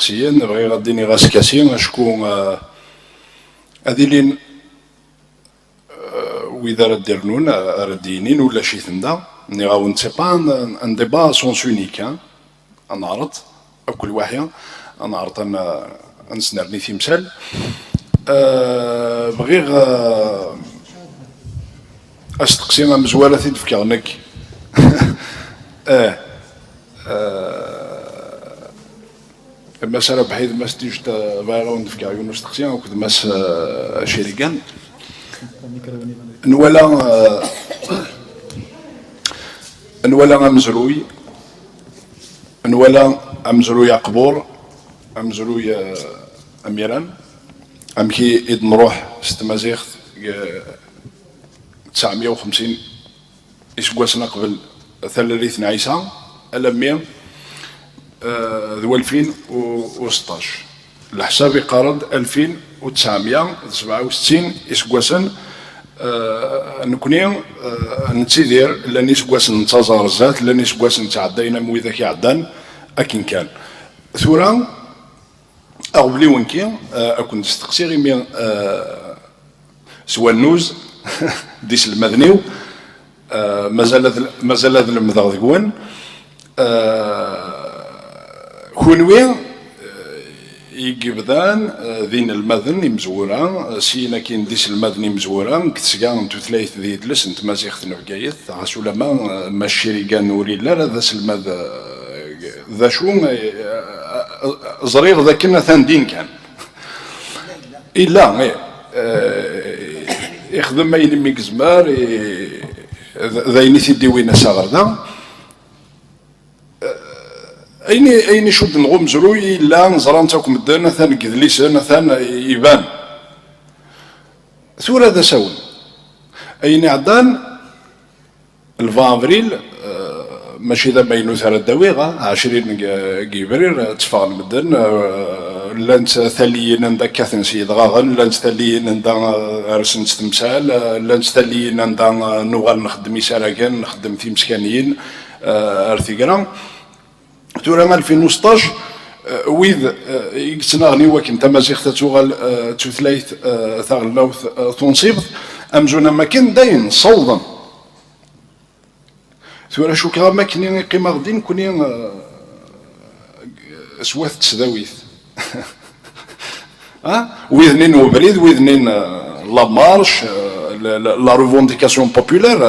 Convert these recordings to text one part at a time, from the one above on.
استقسيين بغي غاديني غاسكاسي شكون هذه لين وإذا راه ديرنون راه دينين ولا شي ثندا ني غاون سي با ان ديبا سونس اونيك نعرض كل واحد نعرض انا نسنرني في مثال بغيغ استقسي مزواله تفكرنك المسألة بحيث ما ستيج باغا نفكر يقول نستقسي وكذا ماس شريكان نولا مزروي نولا مزروي قبور مزروي أميران أمكي إذ نروح ست مزيخ 950 إسقواسنا قبل ثلاثين عيسى ألمية ذو 2016 الحساب يقارض 2967 إسقواسن نكوني نتيدير لاني إسقواسن نتزار الزات لاني إسقواسن تعدينا مويذا كي عدان أكن كان ثورا أغبلي ونكي أكون تستقسي غيمي سوا النوز ديس المذنيو مازال هذا المذاغ ذكوان كونوي يقبضان ذين المذن مزورا سينا كين ديس المذن مزورا كتسقان تثليث ذي دلس انت مازيخ نفقايث غاسو لما ماشي كان نوري لا ذا سلمذ ذا شو زرير ذا كنا ثاندين كان إلا يخدم ما يلمي كزمار ذا ينيثي ديوينا صغر ذا أين شد نغو مزروي إلا نزران تاكم الدانا ثان كذليسان ثان يبان ثورة ذا سون أين عدان الفان أفريل ماشي ذا بينو ثلاث دواغة 20 كيبرير تفاغ المدن لانت ثاليين عندك كاثن سيد غاغن لانت ثاليين عندك رسنت تمثال لانت ثاليين عندك نوغال نخدم يساراكن نخدم في مسكانيين ارثيكرا تورا 2016 ويذ يكتناغني وكن تمازيغ تتوغال تثليث ثاغ الموت تنصيب امزونا مكان داين صودا ثورا شو كغا ماكني قيمة غدين كوني سواث تسداويث ويذنين وبريد ويذنين لا مارش لا ريفونديكاسيون بوبولير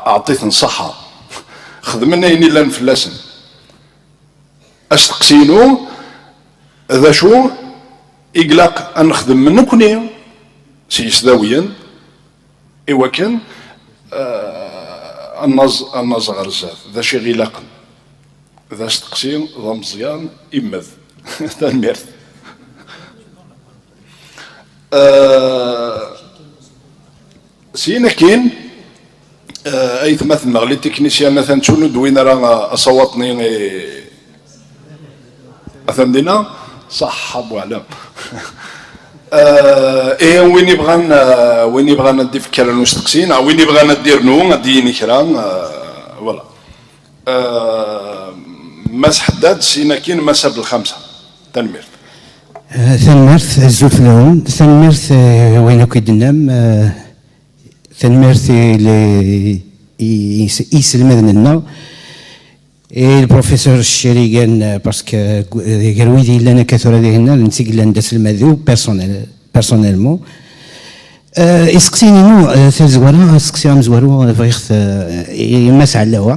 عطيت نصحة خدمنا يني لا نفلاسن استقسينو ذا شو إقلاق نخدم منو كوني سيسداويا إوا كان الناز غرزات ذا شي غلاقا ذا استقسيم ذا مزيان إمذ ذا الميرث سينا كين أيث مثل مغلي تكنيسيان مثلا تشونو دوينا راه أصواتني أثندنا صح أبو علام إيه وين يبغى ندي في كلام المستقسين وين يبغى ندير نو نديني كلام فوالا ماس حداد سينا كين ماسا بالخمسة تنمير ثنمرث الزوف لون ثنمرث وين كيدنام ثنمرث اللي يسلم لنا البروفيسور الشريكان باسكو قالوا لي لنا كثر هذه هنا نسيق لاندس المذوب بيرسونيلمون اسقسيني مو زوارا اسقسي مزوارو فيخ يمس علىوا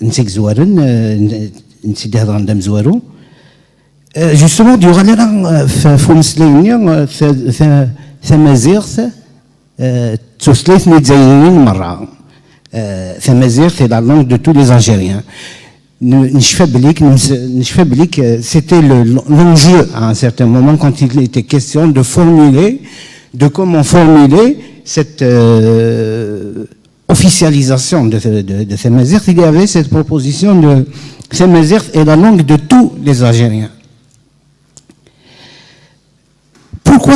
نسيق زوارن نسيد هذا عندهم زوارو جوستومون ديو غالي في مسليني ثمازيغ تسليث متزينين مره Tamazight, c'est la langue de tous les Algériens. C'était l'enjeu à un certain moment quand il était question de formuler, de comment formuler cette officialisation de Tamazight. Il y avait cette proposition de Tamazight est la langue de tous les Algériens. Pourquoi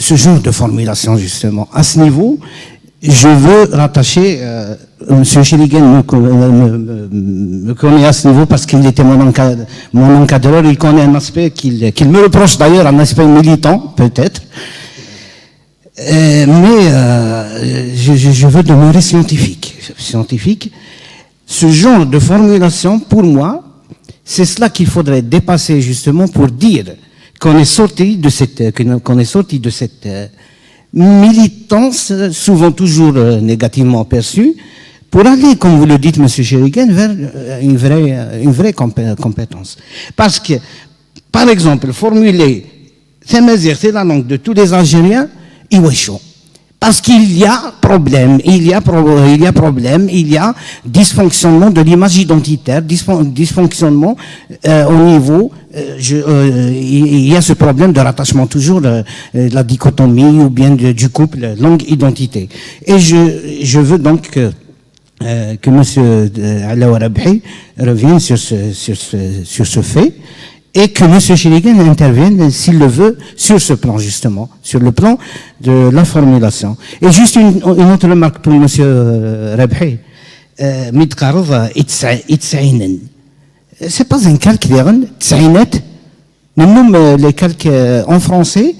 ce genre de formulation justement? À ce niveau, je veux rattacher, M. Chirigan me connaît à ce niveau parce qu'il était mon encadreur, il connaît un aspect qu'il me reproche d'ailleurs, un aspect militant peut-être, mais je veux demeurer scientifique. Ce genre de formulation, pour moi, c'est cela qu'il faudrait dépasser justement pour dire qu'on est sorti de cette militance, souvent toujours négativement perçue, pour aller, comme vous le dites, M. Chirigan, vers une vraie compétence. Parce que, par exemple, formuler Tamazight, c'est la langue de tous les Algériens, Iwacho. Parce qu'il y a problème, il y a dysfonctionnement de l'image identitaire, dysfonctionnement au niveau, il y a ce problème de rattachement toujours la dichotomie ou bien du couple langue-identité. Et je veux donc que M. Alaoua Rabhi revienne sur ce fait, et que M. Chirigan intervienne, s'il le veut, sur ce plan, justement, sur le plan de la formulation. Et juste une autre remarque pour M. Rabhi. Midqarad Itsaïnen. C'est pas un calque d'Iran, Tsainet. Nous nommons les calques en français.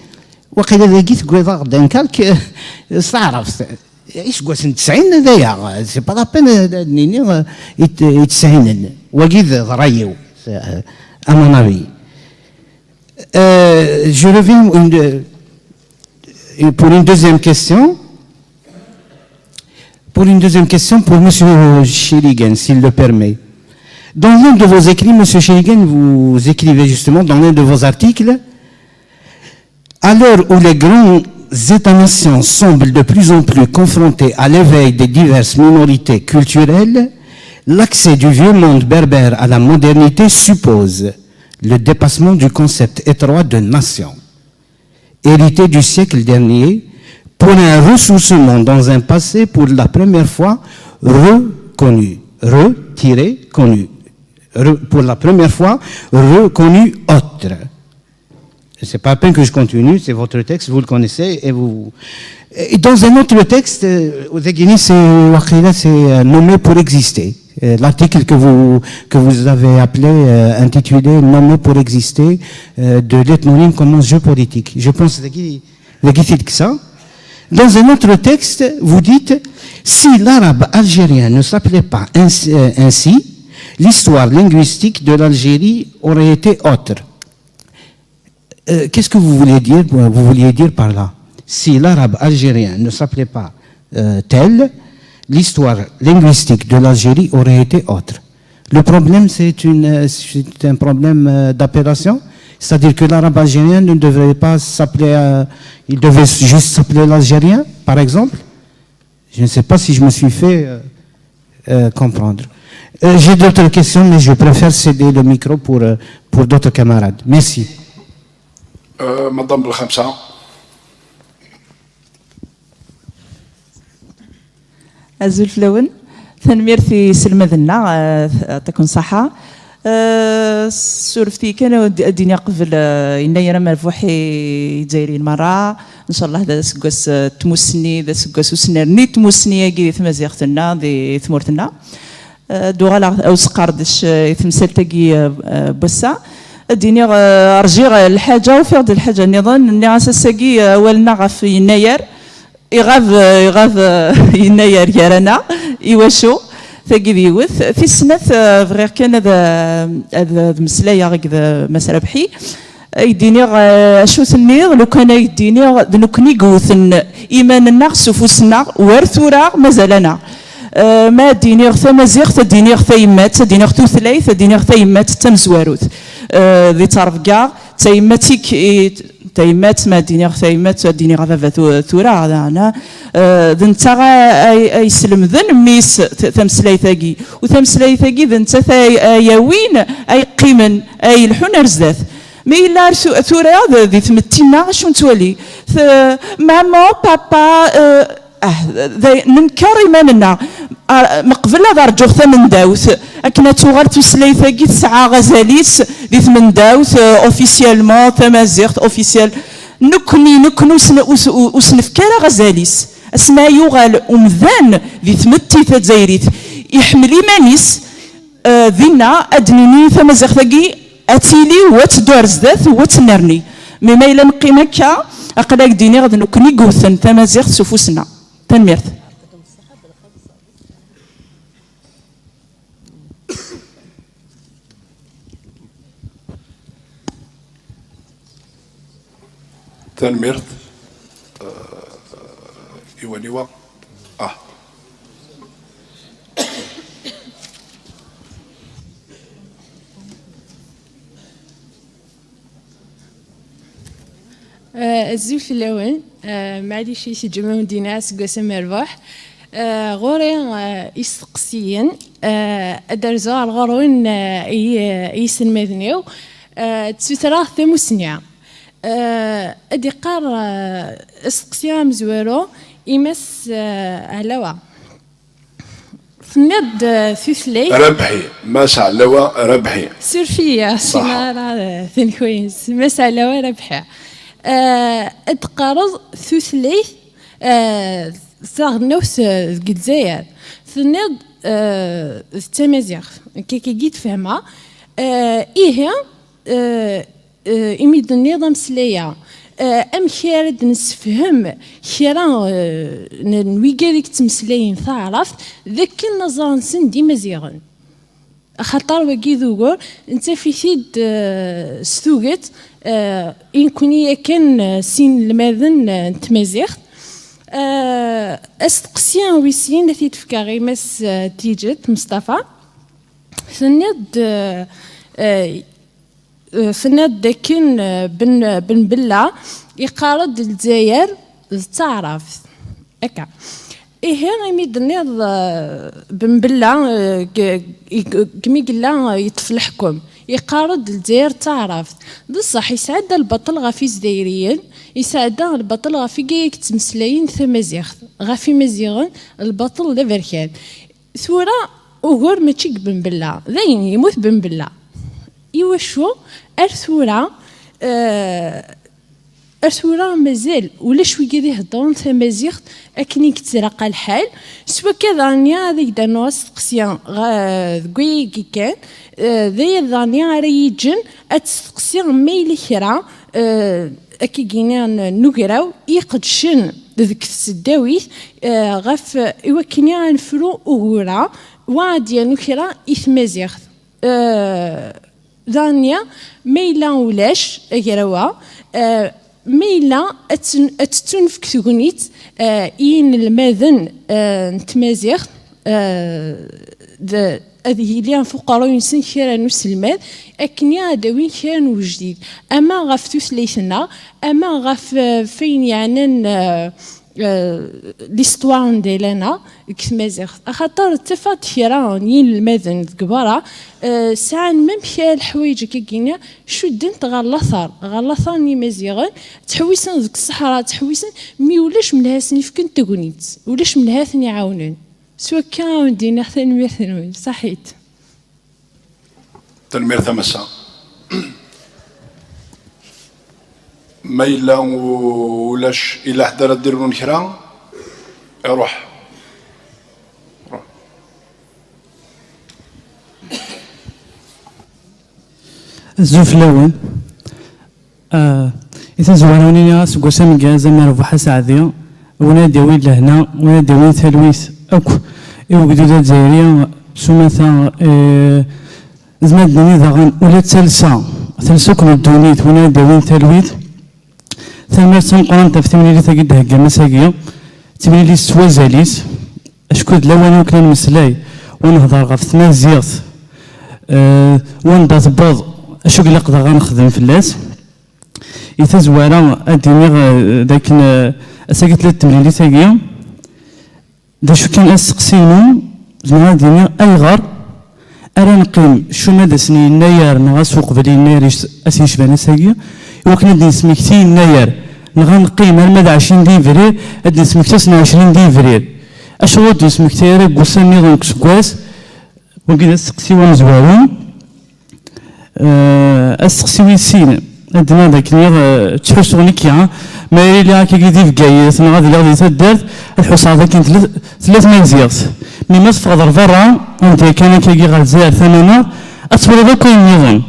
وقيل إذا جيت قويضار d'un calque, صعرف. إيش قوس تسعين ذايا. C'est pas la peine نيني يتسعينن. وجيد ضريو. À mon avis. Je reviens pour une deuxième question. Pour M. Chirigan, s'il le permet. Dans l'un de vos écrits, M. Chirigan, vous écrivez justement dans l'un de vos articles, à l'heure où les grands États-nations semblent de plus en plus confrontés à l'éveil des diverses minorités culturelles, l'accès du vieux monde berbère à la modernité suppose le dépassement du concept étroit de nation, hérité du siècle dernier, pour un ressourcement dans un passé pour la première fois reconnu, connu, pour la première fois reconnu autre. C'est pas à peine que je continue, c'est votre texte, vous le connaissez, et dans un autre texte, aux Guinées, c'est nommé pour exister. L'article que vous avez appelé, intitulé Nommé pour exister, de l'ethnonyme comme un jeu politique. Je pense que ça. Dans un autre texte, vous dites, si l'arabe algérien ne s'appelait pas ainsi, l'histoire linguistique de l'Algérie aurait été autre. Qu'est-ce que vous vouliez dire par là? Si l'arabe algérien ne s'appelait pas tel, l'histoire linguistique de l'Algérie aurait été autre. Le problème, c'est un problème d'appellation, c'est-à-dire que l'arabe algérien ne devrait pas s'appeler, il devait juste s'appeler l'algérien, par exemple. Je ne sais pas si je me suis fait comprendre. J'ai d'autres questions, mais je préfère céder le micro pour d'autres camarades. Merci. Madame Belkhamsa. أزول فلون ثنميرثي سلمذنا يعطيكم صحة سورفتي كان الدنيا قبل يناير مرفوحي جايرين مرة إن شاء الله هذا سكوس تموسني ذا سكوس وسنرني تموسني يجي ثمازيغتنا ذي ثمورتنا دوغالا أو سقاردش ثمسلتقي بسا الدنيا أرجع الحاجة وفي الحاجة نظن إني أساساقي أولنا غف يناير يغاف يناير يرانا يواشو ثقي ديوث في السنة غير كان هذا مسلايا غير مسربحي يديني شو ثني لو كان يديني نكني قوثن إيماننا سفوسنا ورثورا مازالنا ما ديني ثمازيغ ديني ثيمات ديني ثلاث ديني ثيمات تمزواروث ذي تعرف كاع تيماتيك تيمات ما ديني ثيمات ديني غفافة ثورا أنا ذنتا أي سلم ذن ميس ثمسلاي ثقي وثمسلاي ثقي ذنتا يوين أي قيمن أي الحون رزدات مي إلا ثورا ذي ثمتينا شو نتولي ماما بابا ننكر إيماننا مقبل هذا رجوع ثمن داوث أكنا توغال تسلي ثقي تسعة غزاليس دي ثمن داوث أوفيسيالمون تمازيغت أوفيسيال نكني وسنفكار غزاليس اسما يغال أمذان ذي ثمتي تزايريت يحمل إيمانيس ذينا أدنيني ثم زغتاقي أتيلي واتدور زدات واتنرني مما إلا نقيمك أقلاك ديني غد نكني قوثن ثم زغت سفوسنا تنميرت تنميرت إيوانيوا الزوف الأول معليش يسجمون ديناس قسم الروح غوري يستقسيا أدرزار غورون يسن مذنيو تسوتراه ثموسنيا أدي قار استقسيا مزوارو يمس علوا فند ثلاث ربحي ماس علوا ربحي سورفيا سمارة ثنكوينز ماس علوا ربحي أتقارض ثلاث ثغنوس الجزائر ثنض التمازيغ كي جيت فهمها إيه إميد النظام سليا أم خيرد نسفهم خيرا نويقا تمسلين تعرف ذاك النظام سن دي مزيغن خطر وكي ذوقور انت في ثيد ستوغت إن كوني كان سين الماذن تمازيغ استقسيان ويسين التي تفكاري مس تيجت مصطفى سند داكن بن بلا يقارد الجزائر تعرف هكا إيه غيميد النيض بن بلا كمي قلا يطفل الحكم يقارد الجزائر تعرف بصح يسعد البطل غافي زدايريين يسعد البطل غافي كايك تمسلاين ثمازيغ غافي مزيغن البطل لافركان ثورة وغور ماشي بن بلا ذاين يموت بن بلا إيواشو أرثورة أرثورة مازال ولا شوي كذا يهضرون تمازيغ أكني كتزرق الحال سوا كذا نيا ذيك دانوس قسيان ذكوي كي كان ذي ذانيا ريجن أتسقسيان ميلي خرا أكي جينا نوكراو يقدشن ذيك السداويث غف إوكنيا نفرو أغورا وعديا نوكرا إثمازيغ دانيا ميلا ولاش أجروا ميلا أتتنفك ثغنيت إين الماذن نتمازيغ هذه اللي فقراء ينسن خيرا نسلمات أكنيا داوين خيرا وجديد أما غف تثليثنا أما غف فين يعني ليستوار ديالنا كتمازيغ خاطر تفات خيرا نين الماذن كبارا ساعة ميم خيال الحوايج كيكينا شدنت غلاثار ني مزيغن تحويسن ذيك الصحراء تحويسن مي ولاش من هاسن يفكن تكونيت ولاش من هاثن يعاونون سوا كان دينا ثاني مثلا صحيت تنمير ثمسا ما إلا ولاش إلا حدا ديروا نكرا روح الزوف الأول إذا زوانوني سقوسا مكازا مربوحة سعدية ونادي وين لهنا ونادي وين ثلويث أكو إوكدو زايرية سومثا زمان دوني ضغن ولا ثلسا كن الدونيت ونادي وين ثلويث ثم تنقرن تفتمني تاقد هكا مساقية تمني سوازاليس أشكود لواني وكنا نمسلاي ونهضر غف ثمازيغ ونبات بوض أشوك اللي قدر غنخدم في اللاس إذا زوارا أديني ذاك أساقيت للتمرين اللي تاقية دا شو كان أسقسينو زعما ديني أيغار أرا نقيم شو مدى سنين ناير نغا سوق بلي ناير أسيش بان أساقية وكنا دي سميكتين ناير نغا نقيم المدى 20 ديفرير أدي سميكتاسنا 20 ديفرير أشغل دي سميكتير قوسا نيضون كسكواس وكذا أسقسي ونزوارون أسقسي ويسين عندنا ذاك اللي تحس غنيكيا ما اللي هكا كيدي في كايس انا غادي غادي تدارت الحصان كاين ثلاث منزيات مي ما تفضل برا انت كان كيجي غزال ثمانه اتصور ذاك النظام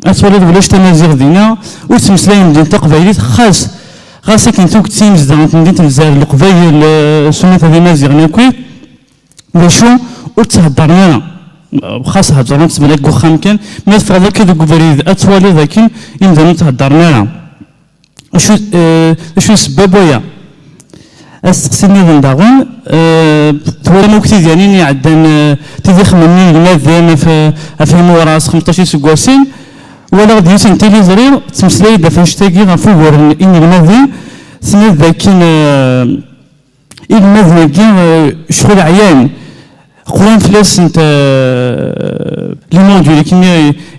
اتصور بلاش تمازيغ دينا وتمسلاي مدينه القبايلات خاصة كاين توك تيمز دابا مدينه الجزائر القبايل سنه هذه مازيغ ناكوي باشو وتهضرنا خاصة هضرنا تسمى لك وخام كان ما تفرض كذا كبريد أطوالي ذاكين يمدنو تهضرنا لها شو السبب ويا استقسيني ذن داغون تولى موكتي ديالي عندنا تيدي خمني الماذن في موراس 15 سكواسين ولا غادي يسنتيلي زرير تمسلاي دا فاش تاكي غنفور إني الماذن سنة ذاكين الماذن كي شغل عيان قران فلاس انت لي مون ديالك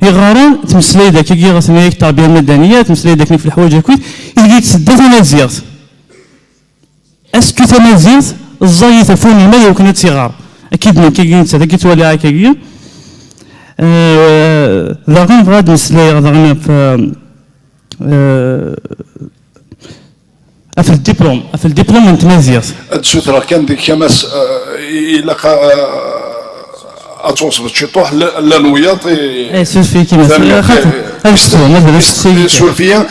يغارن تمسلاي داك كي غاسني التربيه المدنيه تمسلاي داك في الحوايج هكوي يجي تسدى تمازيغ اسكو تمازيغ الزايد تفوني ما يمكن صغار اكيد ما كاين هذا كي تولي هكايا ضاغن غاد مسلاي ضاغن في الدبلوم انت مازيغ السوترا كان ديك كماس الى اتوصل شي طوح لا نوياط سولفي كيما سولفيا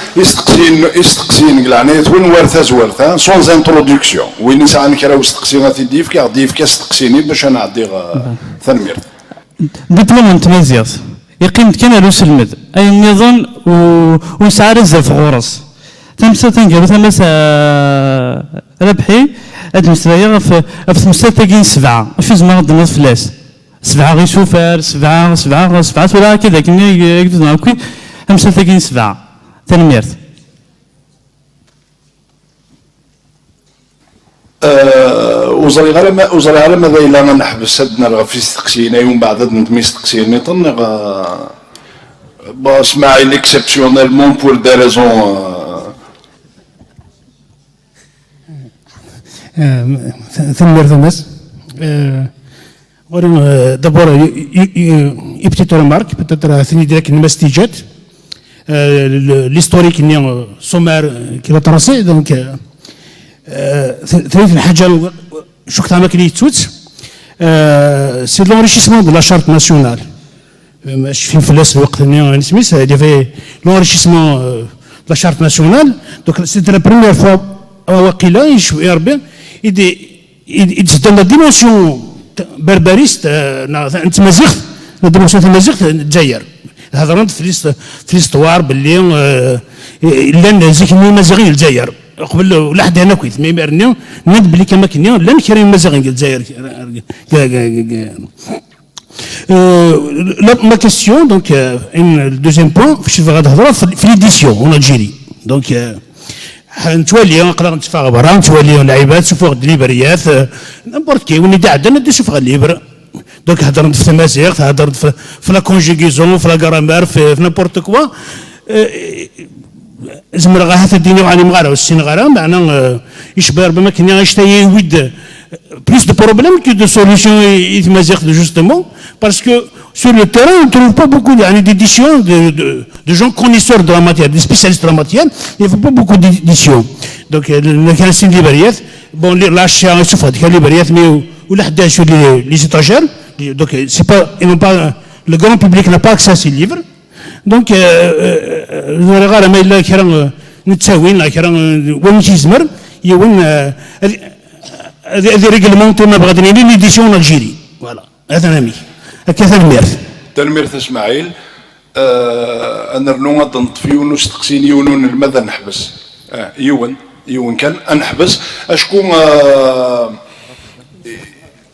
يستقسين كلعنيت وين ورثه سونز انتروداكسيون وين نسعى كراو يستقسينا في الديف كيستقسيني باش انا نعدي ثنمير دبلوم انت مازيغ يقيم كان لو سلمد اي النظام ونسعى رزق في غرس تمسا تنقل تمسا ربحي هاد المسلايا في تمسا تاكين 7 شو زعما غادي فلاس 7 غير شوفار 7 ولا كذا كنا يقدروا هاكي تمسا تاكين 7 تنميرت وزري غير ماذا إلا نحبس هادنا في استقسينا ومن بعد نتمي استقسيني اسماعيل اكسبسيونيلمون بور دي ريزون ثمر ثمس d'abord une petite remarque peut-être ثاني ديالك المستيجات l'historique اللي sommaire qui va tracer donc ثالث الحاجة شو كتعمل كلي توت c'est l'enrichissement de la charte nationale ماشي في فلاس الوقت اللي نسميس il y avait l'enrichissement de la charte nationale donc c'était la première fois وقيلا يشوي ربي يتزدد لا ديمونسيون بربريست انت مازيغ لا ديمونسيون مازيغ الجزائر هضرنا في ليستوار باللي لان زيكني مازيغين الجزائر قبل ولا حد هنا كويس ما يمرني ناد بلي كما كنا لان كريم مازيغين الجزائر ما كيستيون دونك ان دوزيام بوين فاش غادي نهضروا في ليديسيون اون الجيري دونك نتولي نقدر نتفاهم برا نتولي لعيبات نشوفوا غد ليبريات نبورت كي وني عندنا نشوف غد ليبر دونك هضرت في التماسيغ هضرت في لا كونجيغيزون في لا غرامار في نابورت كوا زمر غاها الدنيا وعني مغارة والسين غارة معنا يشبه ربما كنا غيشتاي ويد plus de problèmes que de solutions justement parce que sur le terrain on ne trouve pas beaucoup d'éditions de gens connaisseurs de la matière, des spécialistes de la matière, il n'y a pas beaucoup d'éditions donc le cancer libériette bon l'achat il souffre de libériette mais ou la sur les étagères donc c'est pas le grand public n'a pas accès à ces livres donc le regard mais là qui rend نتساوين لا كرا وين كيزمر يوين هذه ريغلمونتي ما بغادي ندير ليديسيون الجيري فوالا هذا نامي هكا تنميرت تنميرت اسماعيل انا رنو غاد نطفيو نستقسيني يونون لماذا نحبس يون كان نحبس اشكون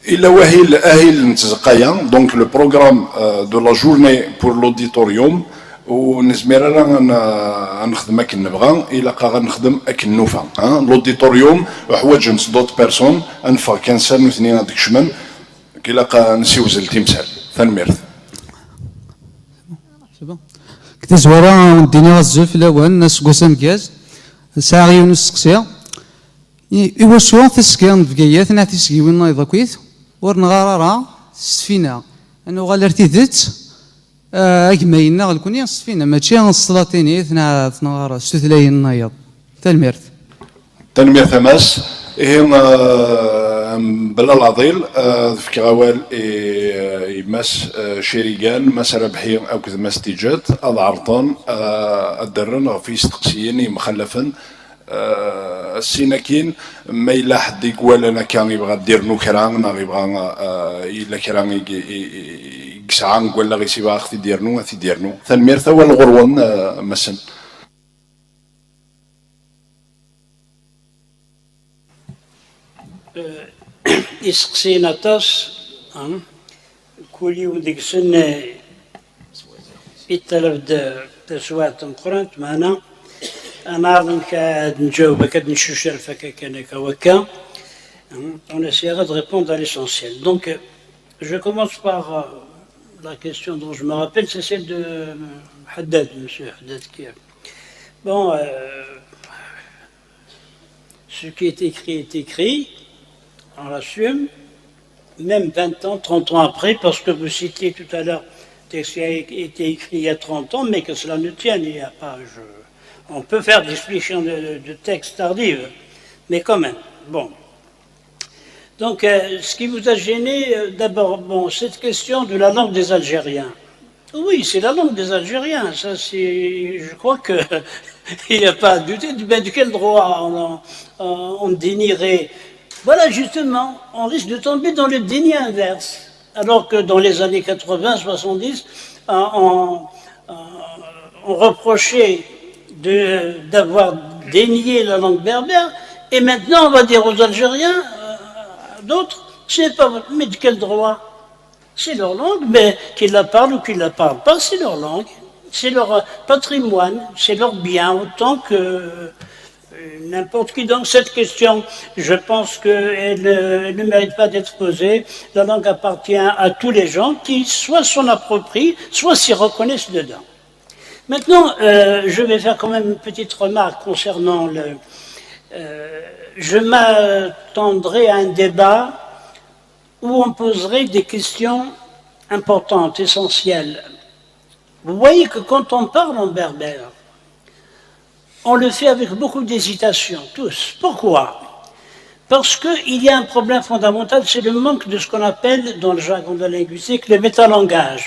إلا وهي أهل نتزقايا دونك لو بروغرام دو لا جورني بور لوديتوريوم ونزمير انا نخدم اكن نبغى الا غنخدم اكن نوفا لوديتوريوم وحوايج نص دوت بيرسون انفا كانسان وثنين هذيك شمن كيلا نسيوزل تيمسال ثنميرت كنت زوارا وديني غزول في الاول ناس قسم كاز ساعه ونص قصير إيواسوا تسكير بقيات نعطي سكيوين نايضا كويت ورنغارا السفينة أنو غالر تيدت أجمعين غلكوني صفينا ماشي السلاطيني ثنا غار ستثلاين النايض تلميرت تنمية ثماس هي بلا العضيل في غوال يمس شريقان مس ربحي او كذا مس تيجات العرطان الدرن في استقسيين مخلفا السيناكين ما إلا حد يقول أنا كان يبغى دير نوكران ما يبغى إلا كران يقسعان ولا غيسيبها أختي ديرنو أختي ديرنو ثالمير ثوا الغرون مسن يسقسينا تاس كولي وديك السنة يتلف تسوات مقرنت معنا أنا أعلم كاد نجاوبك كاد نشوشر فكا كان كوكا on essaiera de répondre à l'essentiel. Donc, je commence par la question dont je me rappelle, c'est celle de Haddad, M. Haddad. Bon, ce qui est écrit, on l'assume, même 20 ans, 30 ans après, parce que vous citiez tout à l'heure ce qui a été écrit il y a 30 ans, mais que cela ne tienne, il n'y a pas... on peut faire des explications de textes tardives, mais quand même, bon. Donc, ce qui vous a gêné, d'abord, bon, cette question de la langue des Algériens. Oui, c'est la langue des Algériens, ça c'est... Je crois que il n'y a pas à douter, de quel droit on dénierait. Voilà, justement, on risque de tomber dans le déni inverse. Alors que dans les années 80, 70, on reprochait d'avoir dénié la langue berbère, et maintenant on va dire aux Algériens, d'autres, c'est pas... Mais de quel droit? C'est leur langue, mais qu'ils la parlent ou qu'ils ne la parlent pas, c'est leur langue, c'est leur patrimoine, c'est leur bien, autant que... n'importe qui. Donc cette question, je pense qu'elle ne mérite pas d'être posée. La langue appartient à tous les gens qui soit s'en approprient, soit s'y reconnaissent dedans. Maintenant, je vais faire quand même une petite remarque concernant le... je m'attendrai à un débat où on poserait des questions importantes, essentielles. Vous voyez que quand on parle en berbère, on le fait avec beaucoup d'hésitation, tous. Pourquoi? Parce qu'il y a un problème fondamental, c'est le manque de ce qu'on appelle, dans le jargon de la linguistique, le métalangage.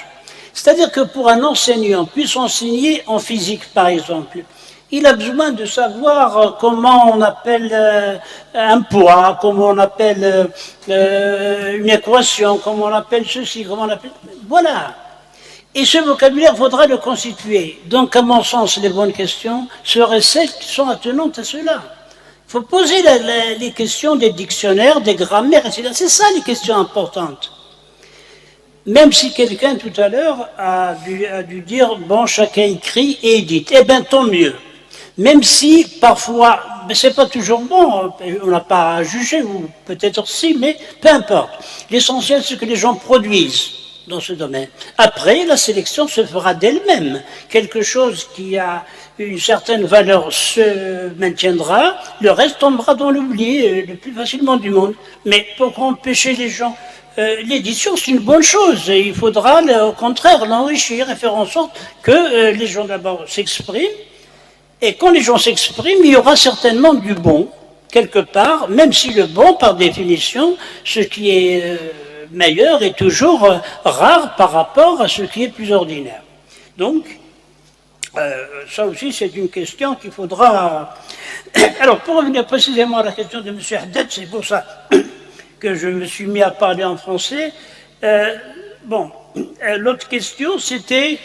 C'est-à-dire que pour un enseignant puisse enseigner en physique, par exemple, il a besoin de savoir comment on appelle un poids, comment on appelle une équation, comment on appelle ceci, comment on appelle... Voilà. Et ce vocabulaire, faudra le constituer. Donc, à mon sens, les bonnes questions seraient celles qui sont attenantes à cela. Il faut poser les questions des dictionnaires, des grammaires, etc. C'est ça les questions importantes. Même si quelqu'un tout à l'heure a dû dire, bon, chacun écrit et édite. Eh bien, tant mieux. Même si, parfois, mais c'est pas toujours bon, on n'a pas à juger, ou peut-être si, mais peu importe. L'essentiel, c'est que les gens produisent dans ce domaine. Après, la sélection se fera d'elle-même. Quelque chose qui a une certaine valeur se maintiendra, le reste tombera dans l'oubli le plus facilement du monde. Mais pourquoi empêcher les gens? L'édition, c'est une bonne chose. Et il faudra, au contraire, l'enrichir et faire en sorte que les gens d'abord s'expriment. Et quand les gens s'expriment, il y aura certainement du bon, quelque part, même si le bon, par définition, ce qui est meilleur est toujours rare par rapport à ce qui est plus ordinaire. Donc, ça aussi, c'est une question qu'il faudra... Alors, pour revenir précisément à la question de M. Haddad, c'est pour ça que je me suis mis à parler en français. Bon, l'autre question, c'était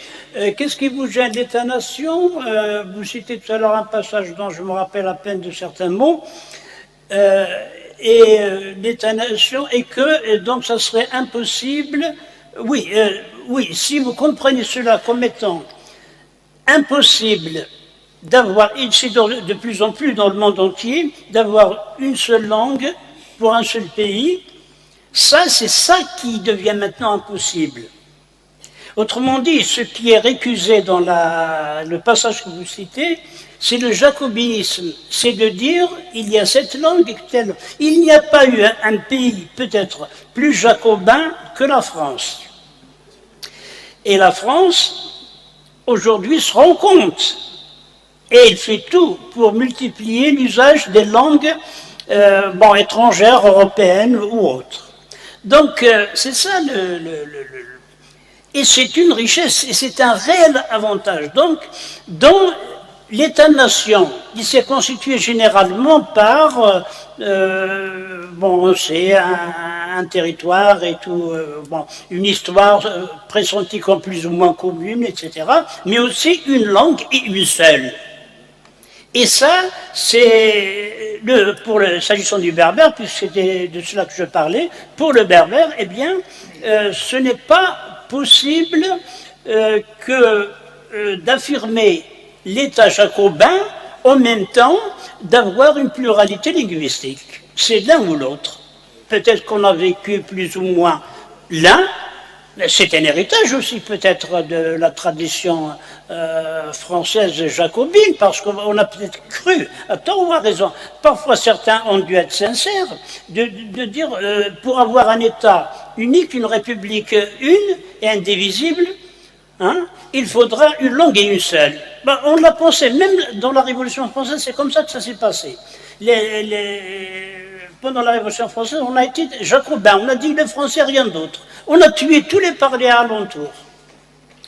qu'est-ce qui vous gêne, l'État-nation? Vous citez tout à l'heure un passage dont je me rappelle à peine de certains mots. Et l'État-nation, et que donc ça serait impossible, oui, si vous comprenez cela comme étant impossible d'avoir, ici de plus en plus dans le monde entier, d'avoir une seule langue pour un seul pays, ça c'est ça qui devient maintenant impossible. Autrement dit, ce qui est récusé dans le passage que vous citez, c'est le jacobinisme, c'est de dire il y a cette langue et telle. Il n'y a pas eu un pays peut-être plus jacobin que la France. Et la France, aujourd'hui, se rend compte, et elle fait tout pour multiplier l'usage des langues étrangères, européennes ou autres. Donc, c'est ça et c'est une richesse, et c'est un réel avantage. Donc, dans l'État-nation, il s'est constitué généralement par, c'est un territoire et tout, une histoire pressentie comme plus ou moins commune, etc., mais aussi une langue et une seule. Et ça, c'est s'agissant du berbère, puisque c'était de cela que je parlais, pour le berbère, eh bien, ce n'est pas possible d'affirmer l'État jacobin en même temps d'avoir une pluralité linguistique. C'est l'un ou l'autre. Peut-être qu'on a vécu plus ou moins l'un, mais c'est un héritage aussi peut-être de la tradition française jacobine, parce qu'on a peut-être cru, à tort ou à raison, parfois certains ont dû être sincères, de dire pour avoir un État unique, une république une et indivisible, il faudra une langue et une seule. On l'a pensé, même dans la Révolution française, c'est comme ça que ça s'est passé. Pendant la Révolution française, on a été jacobin, on a dit le français, rien d'autre. On a tué tous les parlers alentours.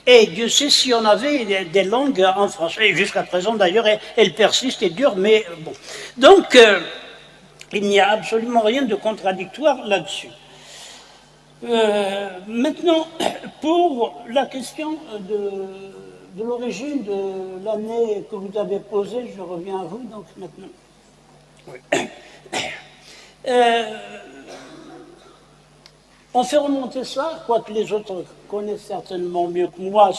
Et Dieu sait si on avait des langues en France. Et jusqu'à présent, d'ailleurs, elles persistent et durent, mais bon. Donc, il n'y a absolument rien de contradictoire là-dessus. Maintenant, pour la question de l'origine de l'année que vous avez posée, je reviens à vous, donc maintenant. Oui. On fait remonter ça, quoique les autres connaissent certainement mieux que moi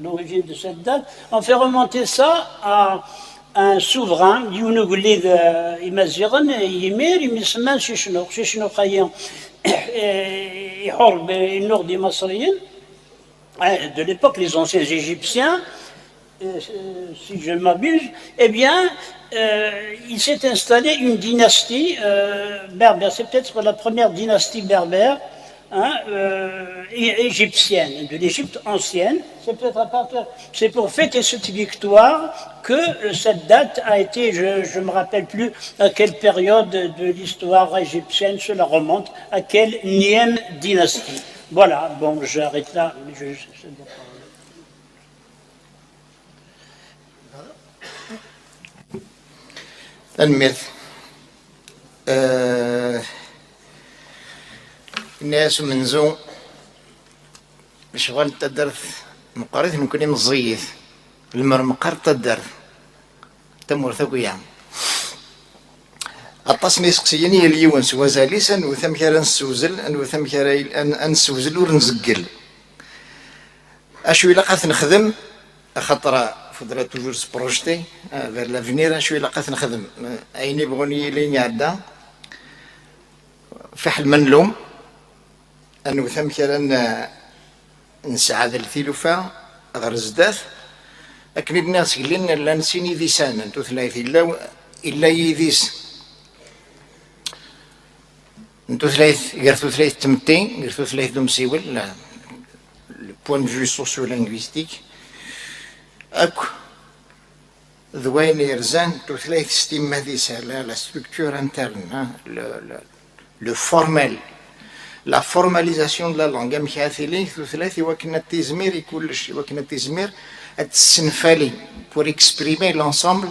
l'origine de cette date, on fait remonter ça à un souverain, Younouglid Imaziran, Yimir, Imisman, Shishnoch Hayan, et Horb, et Nord Masriyen, de l'époque, les anciens Égyptiens, si je ne m'abuse, eh bien, il s'est installé une dynastie berbère. C'est peut-être la première dynastie berbère égyptienne, de l'Égypte ancienne. C'est peut-être à partir. C'est pour fêter cette victoire que cette date a été. Je ne me rappelle plus à quelle période de l'histoire égyptienne cela remonte, à quelle nième dynastie. Voilà. Bon, j'arrête là. الميث الناس منزو شغل تدرث مقارث ممكن مزيث المرمقر تدرث تمر ثقيا التصني سقسيني اليوم سوازاليس ان وثم كرا نسوزل ان وثم كرا ان نسوزل ورنزقل اشوي لقات نخدم خطره فضلت توجور سبروجتي vers l'avenir شوي لقات نخدم عيني بغوني لين يعدا فحل منلوم انو ثم كرا نسعد الثلفة غير زداث لكن الناس قلنا لا نسيني ذي سانا انتو ثلاثي الا يذيس انتو ثلاث قرثو ثلاث تمتين قرثو ثلاث دومسيول لا le point de vue socio-linguistique اكو ذوين يرزان تو ثلاث ستيم مذيسة لا structure interne le formel la formalisation de la langue مخاثلين تو ثلاث وكنا التزمير يكلش وكنا التزمير السنفالي pour exprimer l'ensemble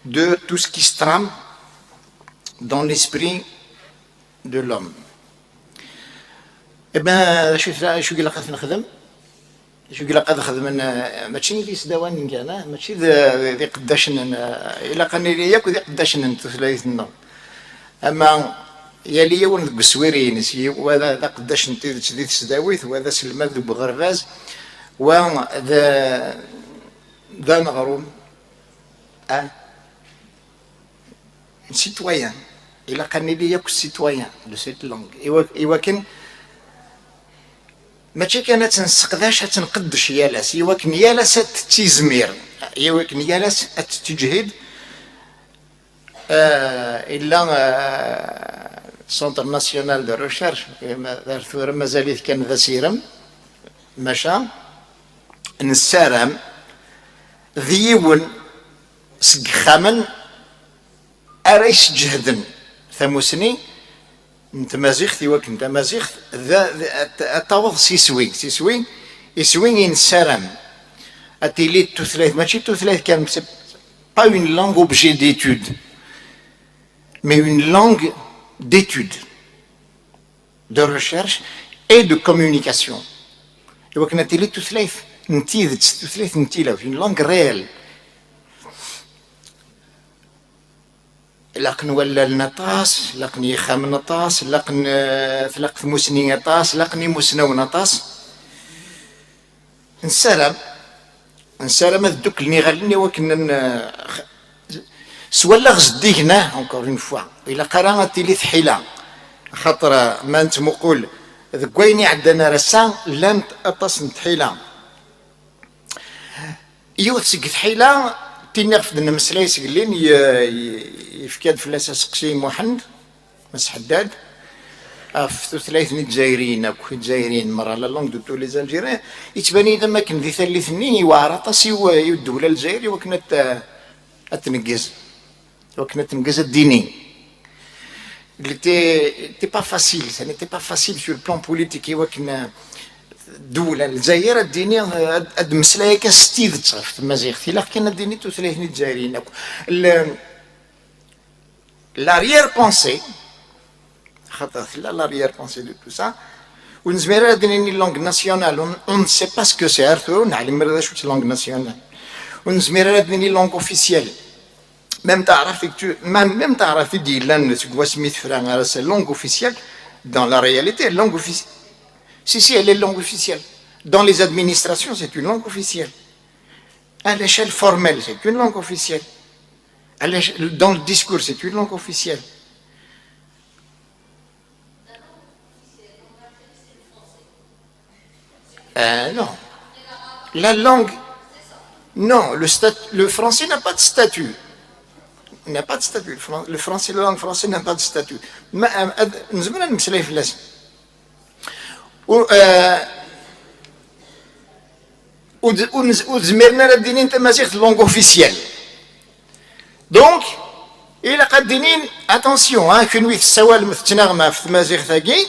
de tout ce qui se trame dans l'esprit de l'homme. Eh ben, شو قلت لك نخدم؟ شو قلت لك نخدم أنا ماشي ذي سدوان كنا ماشي ذي قداش إلا قني لي ياك ذي قداش نتثلث النوم. أما يلي يون بسويرين سي وهذا ذا قداش ذي سداويث وهذا سلمان ذو بغرفاز وذا نغروم citoyen. Il a candidat que citoyen de cette langue. إيواكن ماشي كانت نسقداش تنقدش يالاس إيواكن يالاس تيزمير إيواكن يالاس تجهد إلا سنتر ناسيونال دو ريشيرش دار ثورة مازاليت كان ذا سيرم ماشا نسارم ذيون سقخامن أريش جهدن ثموسني نتمازيخ وك نتمازيخ التوض سيسوي ينسارم أتيلي توثلاث ماشي توثلاث كان pas une langue objet d'étude mais une langue d'étude de recherche et de communication وكنا تيلي توثلاث نتيذ توثلاث نتيلا في une langue réelle لقن ولا النطاس لقن يخام نطاس لقن ثلقت مسني نطاس لقني مسنو نطاس نسالم الدك اللي غالني وكنا سوالا غزدي هنا اونكور اون فوا الا قرا تيلي ثحيله خاطر ما انت مقول ذكويني عندنا رسام لم اطاس نتحيله يوثق ثحيله تينغف دنا مسلايس قلين يفكاد في الاساس قسي محمد مس حداد في ثلاث الجزائريين الجزائريين مرة لا لونغ دو تو لي زالجيريان يتبان اذا ما كان ذي ثالثني وعرطاسي والدولة الجزائرية وكانت تنقز الديني تي با فاسيل سا نيتي با فاسيل سور بلان بوليتيكي وكنا الدولة الجزائر الديني اد مسلايا كستيد تصرف مازيغتي لا كان الديني تو ثلاث الجزائريين l'arrière pensée l'arrière-pensée de tout ça. On une langue nationale, on ne sait pas ce que c'est. On a une langue nationale. On une langue officielle. Même tu dis c'est langue officielle. Dans la réalité, langue officielle. Si, elle est langue officielle. Dans les administrations, c'est une langue officielle. À l'échelle formelle, c'est une langue officielle. Dans le discours, c'est une langue officielle. Non. La langue. Non, le français n'a pas de statut. Il n'a pas de statut. Le français, la langue française n'a pas de statut. Nous avons un مسألة في اللازم. وزمرنا الدينين انت مازيغ langue officielle. Donc, إلا قد دينين attention كنوي السوالم تناغمة في مازيغ ثاقي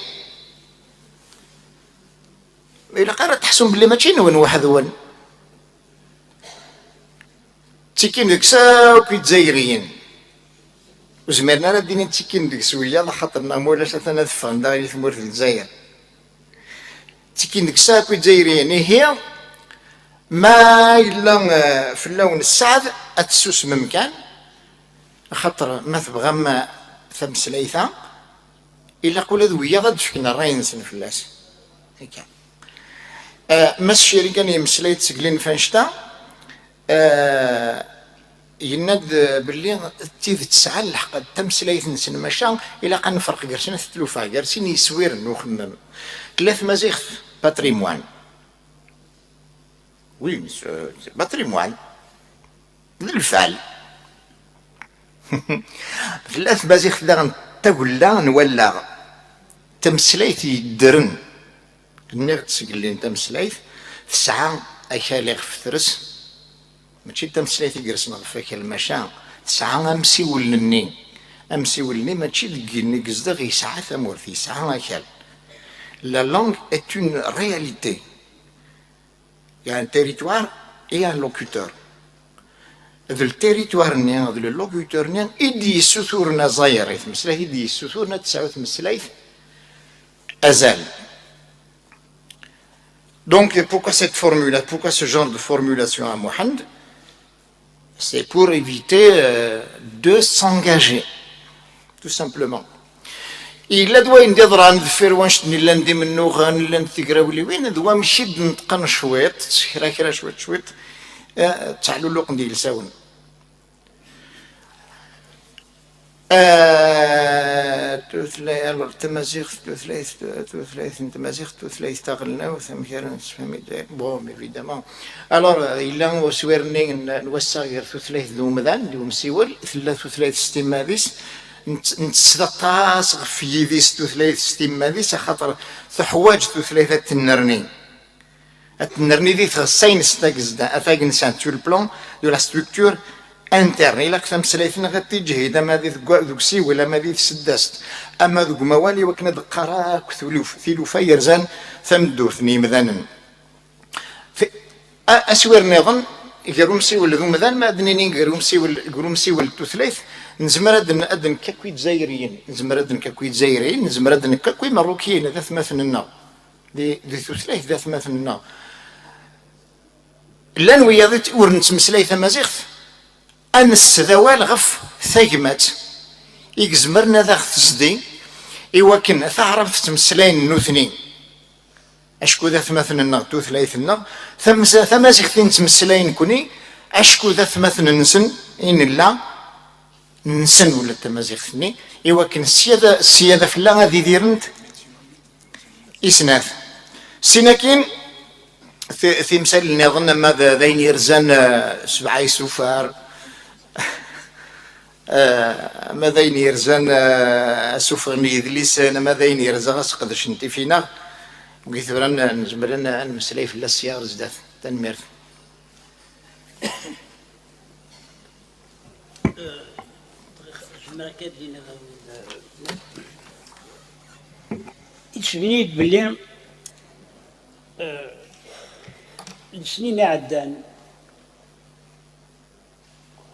إلا قرأت تحسن بلي ماشي نون واحد ون تسكين ديك ساوكي جزائريين وزمرنا راه دينين تسكين ديك سويا على خاطرنا مولاش انا ثفان داير ثمور في الجزائر تسكين ديك ساوكي جزائريين هي ما إلا في اللون السعد أتسوس ممكان خاطر ما تبغى ما ثمس ليثا إلا قول ذويا غاد فينا راينسن في اللاس هيك مس شيريكان يمسليت سقلين فانشتا يناد باللي تيذ تسعى الحق تمسليت نسن ماشا إلا قا نفرق قرسنا ثلوفا قرسين يسوير نخمم ثلاث مزيخ باتريموان وي باتريموان للفعل ثلاث مزيخ داغن تقول لا نولا تمسليت يدرن نغتس اللي انت مسلايث تسعة اكاليغ في ثرس ماشي تمسلايث يقرسنا غفاك المشا تسعة امسي ولني ماشي دقيني قصدغ يسعة ثمورثي يسعة اكال لا لونغ est une réalité il y a un territoire et un locuteur ذو التيريتوار نيان ذو اللوكوتور نيان إدي سثورنا زاير يتمسلايث إدي سثورنا تسعة مسلايث أزال. Donc, pourquoi ce genre de formulation à Mohamed? C'est pour éviter de s'engager, tout simplement. Il a doit يندير عند فيروانش اللي ندي منو غان اللي نتقراولي وين دوا مشيد نتقن شويط كرا شويط تعالوا لو قنديل ساون تمازيغ تمازيغ تاغلنا وثم كيران تفهمي بون ايفيدامون الوغ الا وسويرني نوسع غير ثلاث ذو مذان اللي مسيول ثلاث ستيماديس نتسطاس في يديس ثلاث ستيماديس خاطر تحواج ثلاثه النرني Atnerni dit غسين ستاكزدا أفاقنسان sur le plan de la structure interne. إلا كثم سلايثنا غتجهد أما ذي ذكسي ولا ما ذي سدست أما ذوك موالي وكنا دقراك ثلوفا يرزان ثم دوثني مذانا أسوير نظن قرومسي ولا ذو مذان ما أدنينين قرومسي ولا تثليث نزمر أدن كاكوي جزائريين نزمر أدن كاكوي جزائريين نزمر أدن كاكوي مروكيين ذات مثلنا ذي تثليث ذات مثلنا لان وياضت ورنت مسلايث مازيغ أنس ذوال غف ثقمت يقزمرنا ذا تزدي إوا كنا تعرف تمسلاين نوثني أشكو ذا مثلنا توثلايثنا ثمازيغ ثين تمسلاين كوني أشكو ذا مثلنا نسن إن الله نسن ولا تمازيغ ثني إوا كن السيادة في الله غادي ديرنت إسناث سيناكين في مثال نظن ماذا ذين يرزان سبعة سفار ماذا يرزان سفر ميدليس ماذا يرزان سقدش انت فينا وقيت برنا نجمرنا المسلاي في السيارة زدات تنمير يتبنيت بلي السنين عدان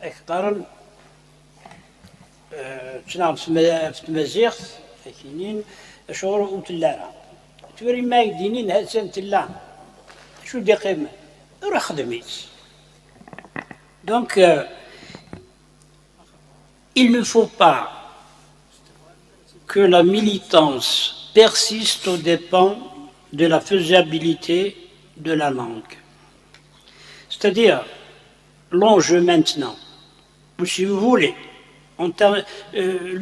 اختارن تنعم في تمازيغ كاينين شغل وتلارا توري ما يدينين هاد سنة تلا شو دي قيمة راه خدميت donc il ne faut pas que la militance persiste aux dépens de la faisabilité de la langue. C'est-à-dire, l'enjeu maintenant, ou si vous voulez,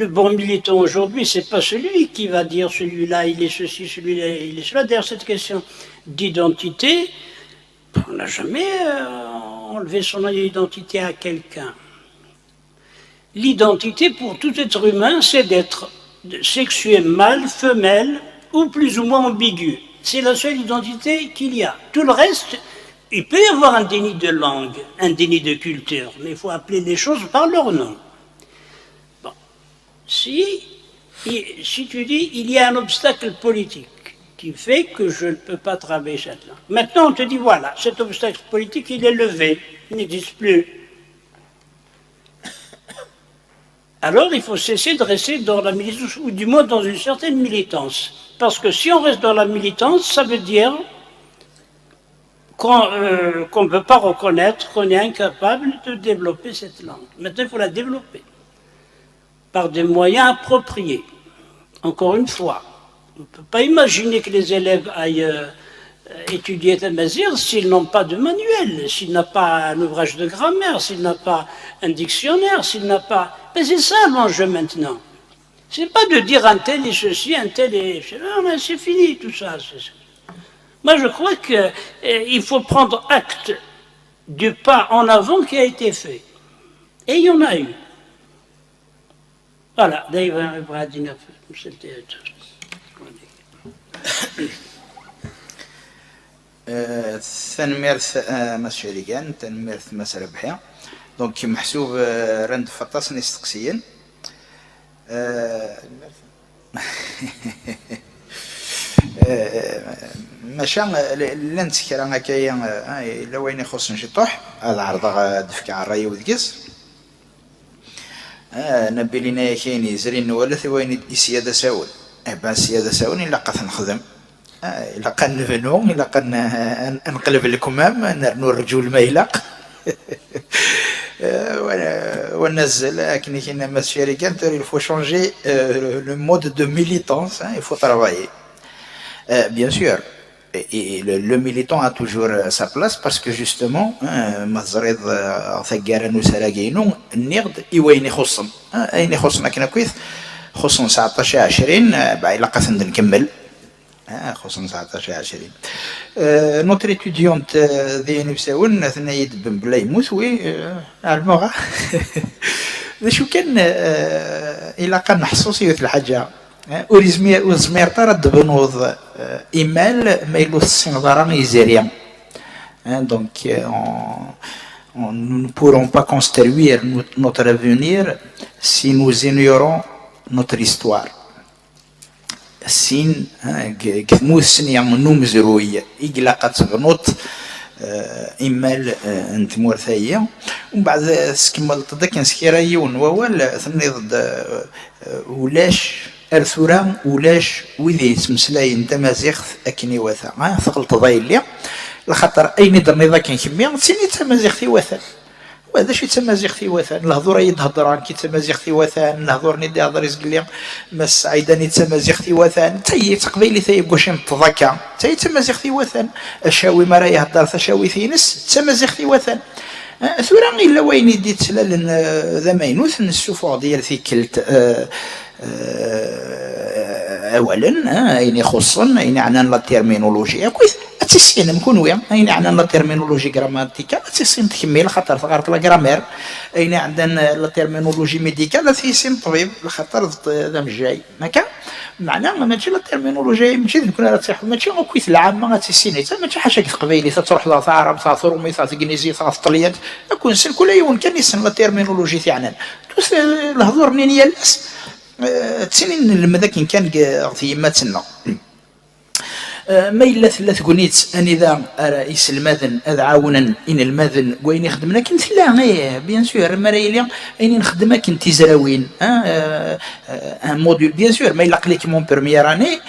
le bon militant aujourd'hui, c'est pas celui qui va dire celui-là il est ceci, celui-là il est cela. D'ailleurs, cette question d'identité, on n'a jamais enlevé son identité à quelqu'un. L'identité pour tout être humain, c'est d'être sexué mâle, femelle, ou plus ou moins ambigu. C'est la seule identité qu'il y a. Tout le reste, il peut y avoir un déni de langue, un déni de culture, mais il faut appeler les choses par leur nom. Bon. Si tu dis, il y a un obstacle politique qui fait que je ne peux pas travailler cette langue. Maintenant, on te dit, voilà, cet obstacle politique, il est levé, il n'existe plus. Alors, il faut cesser de rester dans la militance, ou du moins dans une certaine militance. Parce que si on reste dans la militance, ça veut dire qu'on ne peut pas reconnaître qu'on est incapable de développer cette langue. Maintenant, il faut la développer par des moyens appropriés. Encore une fois, on ne peut pas imaginer que les élèves aillent étudier Tamazight s'ils n'ont pas de manuel, s'ils n'ont pas un ouvrage de grammaire, s'ils n'ont pas un dictionnaire, s'ils n'ont pas... Mais c'est ça l'enjeu maintenant. C'est pas de dire un tel est ceci, un tel est... Non, c'est fini tout ça. Moi je crois qu'il faut prendre acte du pas en avant qui a été fait. Et il y en a eu. Voilà, d'ailleurs, c'était... تنميرث مسشريكان تنميرث مسربحيا دونك محسوب رند فطاس نستقسيين ماشا لان تسكر هكايا الا وين يخص نشطوح هذا عرض دفك على الراي ودكس نبي لنا كاين يزرين ولا وين السياده ساول با السياده ساول الا قد نخدم إلا قد نفنو إلا قد نقلب الكمام نرجو الميلق وننزل لكن كاين ما الشركات il faut changer le mode de militance il faut travailler bien sûr et le militant a toujours sa place parce que justement مزريض ثقارا وسراقينو النقد إوين يخصن أين يخصنا كنا كويس خصن 19 20 بعد إلا قد نكمل خصوصا 19 20 نوتر étudiante ذي نفساون ثنايد بن بلا يموت وي المغا شو كان الا كان محسوسيه الحاجه ورزمير ترد بنوض ايمال ما يلوث السنغاران يزاريا Hein, donc, nous ne pourrons pas construire notre avenir si nous ignorons notre histoire. سين كثموسني نومزروي إقلاقات بنوط إمال أنت مورثية ومن بعد سكمل تدك نسكيراي ونوال ثني ضد ولاش أرثورا ولاش وذي سمسلاي انت مازيخ أكني وثا ثقل تضايلي لخاطر أين درني ذاك نكمي سيني تمازيخ في وثا وهذا شيء تمازيغ في وثان الهضور يتهضران كي تمازيغ في وثان الهضور ندي هضر يزقلي مس عيداني تمازيغ في وثان تاي تقبيلي تاي بوشي متضكا تاي تمازيغ في وثان الشاوي ما راه يهضر تشاوي في نس تمازيغ في وثان ثورا الا وين يديت لان ذا ماينوث السفوع ديال في كلت اولا اين يخصن اين عنان لا تيرمينولوجيا كويس تسين نكون ويا اين عندنا لا تيرمينولوجي غراماتيكال تسين تكمل خاطر ثغرت لا غرامير اين عندنا لا تيرمينولوجي ميديكال تسين طبيب خاطر ذا جاي هكا معناه ماشي لا تيرمينولوجي ماشي نكون راه تصح ماشي كويس العامه تسين ماشي حاجه قبيلي تروح لا عرب تاع رومي تاع انجليزي تاع طليان يكون سن كل يوم كان يسن لا تيرمينولوجي تاعنا توس الهضور منين يالاس تسنين المذاك كان في ماتنا ما إلا ثلاث قنيت أني ذا رئيس الماذن أذ عاونا إن الماذن وين يخدمنا كنت لا بيان سور مريليا أين نخدمها كنت زراوين ان موديل بيان سور ما يلق لك مون بيرميير اني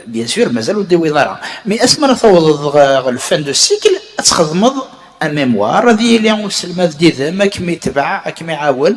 بيان سور مازالوا دي وزاره مي اسمر ثوض الفان دو سيكل تخدمض ان ميموار هذه اللي الماذ دي ذا ما كمي تبع كمي عاون